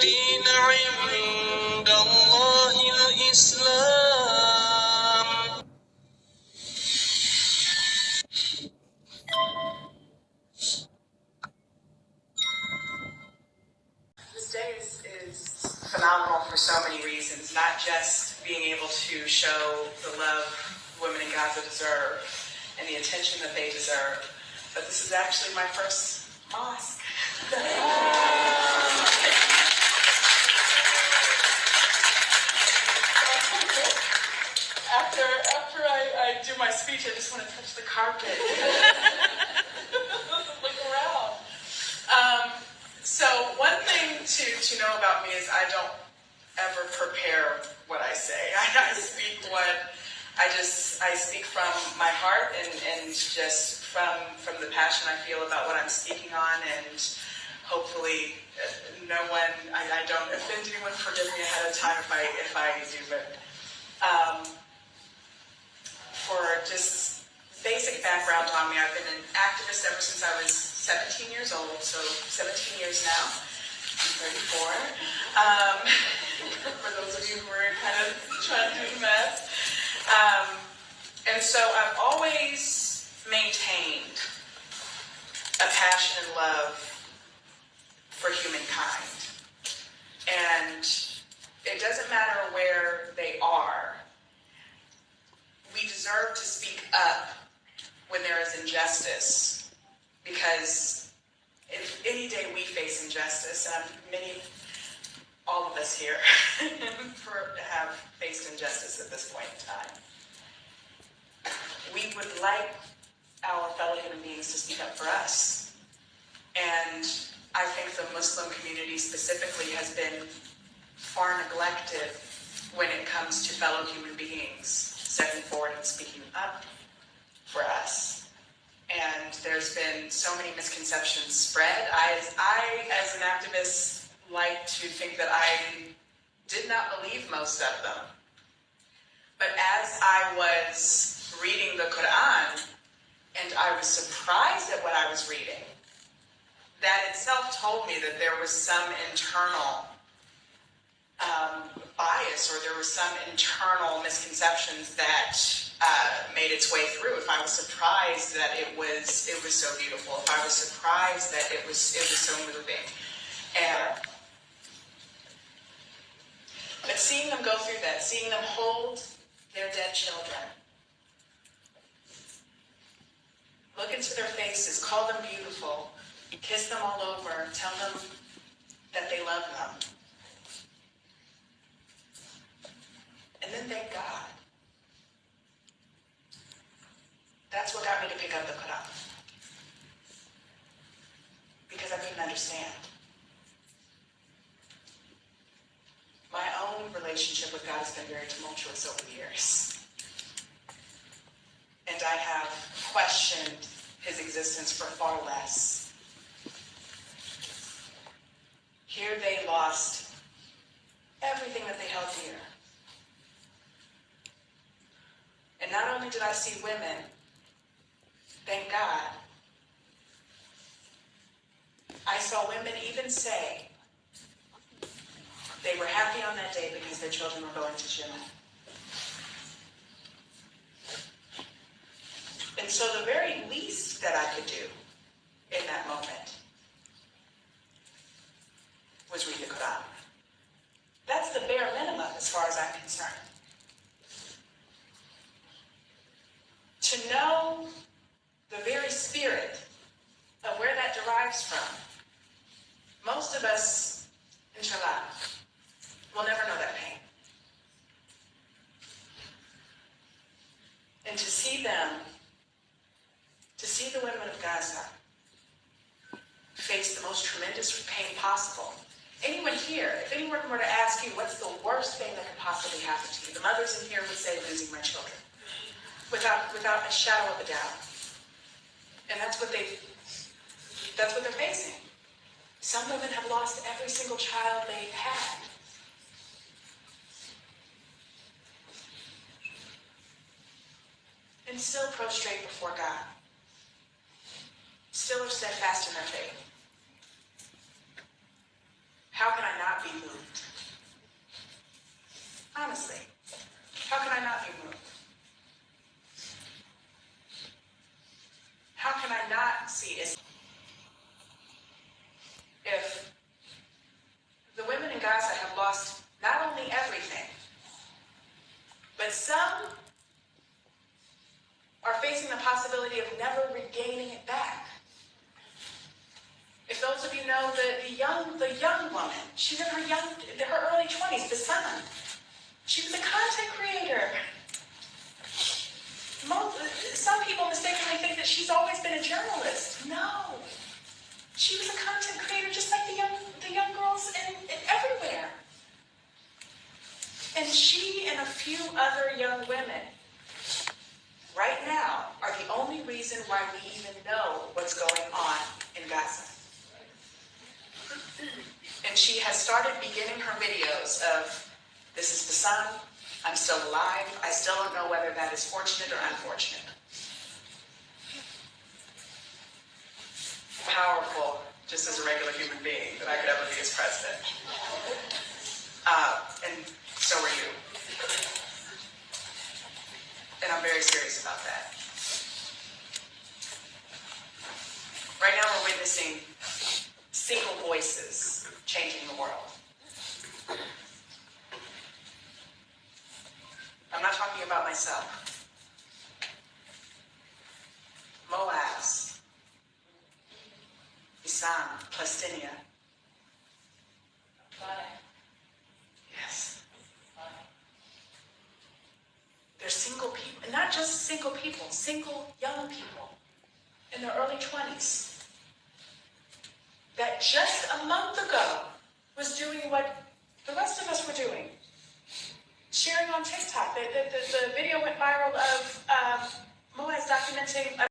الدين عند الله الإسلام. This day is phenomenal for so many reasons, not just being able to show the love women in Gaza deserve and the attention that they deserve, but this is actually my first mosque. After I do my speech, I just want to touch the carpet. Look around. So one thing to know about me is I don't ever prepare what I say. I speak I speak from my heart and just from the passion I feel about what I'm speaking on, and hopefully I don't offend anyone. Forgive me ahead of time if I do, but for just basic background on me, I've been an activist ever since I was 17 years old, so 17 years now. I'm 34. For those of you who are kind of trying to do the math. And so I've always maintained a passion and love for humankind. And it doesn't matter where they are. We deserve to speak up when there is injustice, because if any day we face injustice, and all of us here have faced injustice at this point in time, we would like our fellow human beings to speak up for us. And I think the Muslim community specifically has been far neglected when it comes to fellow human beings stepping forward and speaking up for us. And there's been so many misconceptions spread. I as an activist, like to think that I did not believe most of them. But as I was reading the Quran, and I was surprised at what I was reading, that itself told me that there was some internal bias, or there was some internal misconceptions that made its way through. If I was surprised that it was so beautiful, if I was surprised that it was so moving, but seeing them go through that, seeing them hold their dead children, look into their faces, call them beautiful, kiss them all over, tell them that they love them, and then thank God. That's what got me to pick up the Quran. Because I couldn't understand. My own relationship with God has been very tumultuous over the years. And I have questioned his existence for far less. Here they lost everything that they held dear. And not only did I see women, thank God, I saw women even say they were happy on that day because their children were going to Jannah. And so the very least that I could do in that moment was read the Quran. That's the bare minimum as far as I'm concerned. To know the very spirit of where that derives from, most of us, inshallah, will never know that pain. And to see the women of Gaza face the most tremendous pain possible. Anyone here, if anyone were to ask you, what's the worst thing that could possibly happen to you? The mothers in here would say, losing my children. Without a shadow of a doubt. And that's what they're facing. Some women have lost every single child they've had. And still prostrate before God. Still are steadfast in their faith. How can I not not be moved? Honestly, how can I not be moved? How can I not see it? If the women in Gaza have lost not only everything, but some are facing the possibility of never regaining it back. If those of you know the young woman, she's in her early 20s, the son. She was a content creator. Some people mistakenly think that she's always been a journalist. No. She was a content creator just like the young girls everywhere. And she and a few other young women right now are the only reason why we even know what's going on in Gaza. And she has started beginning her videos of, this is the sun, I'm still alive, I still don't know whether that is fortunate or unfortunate. Powerful, just as a regular human being, that I could ever be as president. And so are you. And I'm very serious about that. Right now we're witnessing single voices changing the world. I'm not talking about myself. Moabs, Islam, Palestine. Yes. They're single people, and not just single people, single young people in their early 20s that just a month ago was doing what the rest of us were doing. Sharing on TikTok. The video went viral of Moaz documenting